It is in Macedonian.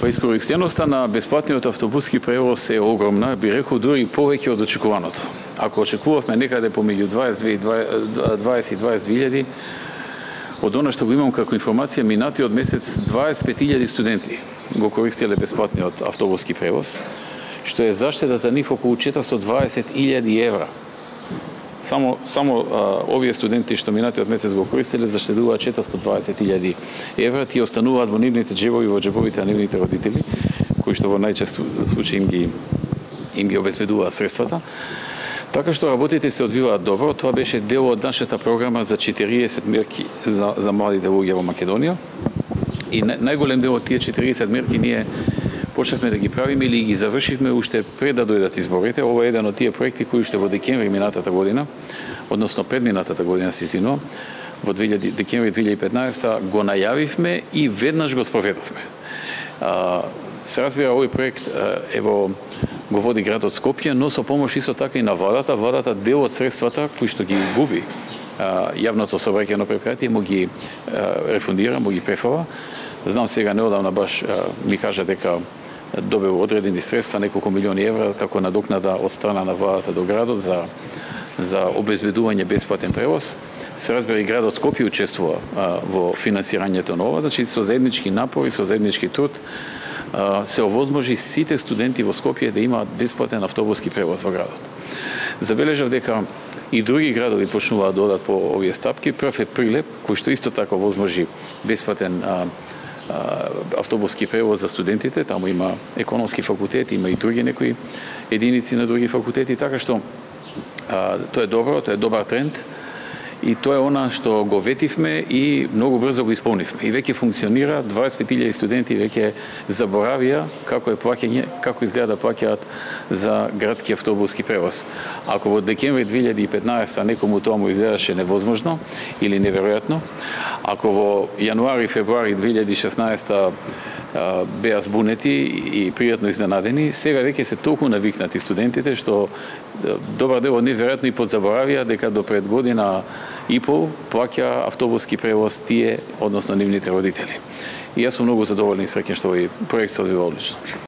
Па искористеноста на бесплатниот автобуски превоз е огромна, би рекол дури повеќе од очекуваното. Ако очекувавме некаде помеѓу 20 и 22.000, од она што го имам како информација, минатиот месец 25.000 студенти го користеле бесплатниот автобуски превоз, што е заштеда за нив околу 420.000 евра. Само овие студенти што минатиот месец го користеле заштедуваат 420.000 евра, тие остануваат во нивните џебови, во џебовите на нивните родители, кои што во најчесто случаи им ги обезбедуваат средствата. Така што работите се одвиваат добро. Тоа беше дел од нашата програма за 40 мерки за младите луѓе во Македонија. И најголем дел од тие 40 мерки ние почнавме да ги правиме или ги завршивме уште пред да дојдат изборите. Ова е еден од тие проекти кои уште во декември минатата година, односно предминатата година, се извинувам, во декември 2015 го најавивме и веднаш го спроведовме. Се разбира, овој проект го води градот Скопје, но со помош исто така и на владата. Владата дел од средствата кои што ги губи јавното сообраќајно предпријатие му ги рефундира, му ги префала. Знам сега неодамна баш ми кажа дека добил одредени средства, неколку милиони евра, како надокнада од страна на владата до градот за обезбедување бесплатен превоз. Се разбира, и градот Скопје учествува во финансирањето на ова, значи со заеднички напори, со заеднички труд се овозможи сите студенти во Скопје да имаат бесплатен автобуски превоз во градот. Забележав дека и други градови почнуваат да одат по овие стапки. Прв е Прилеп, кој што исто така овозможи бесплатен автобуски превоз за студентите. Таму има економски факултет, има и други некои единици на други факултети, така што тоа е добро, тоа е добар тренд. И тоа е она што го ветивме и многу брзо го исполнивме. И веќе функционира, 25.000 студенти веќе заборавија како е плаќање, како изгледа да плаќаат за градски автобуски превоз. Ако во декември 2015 некому тоа му изгледаше невозможно или неверојатно, ако во јануари, февруари 2016 беа збунети и пријатно изненадени, сега веќе се толку навикнати студентите што добар дел од нив веројатно и подзаборавија дека до пред година и пол плаќа автобуски превоз тие, односно нивните родители. И јас сум многу задоволен и среќен што овој проект се одвива одлично.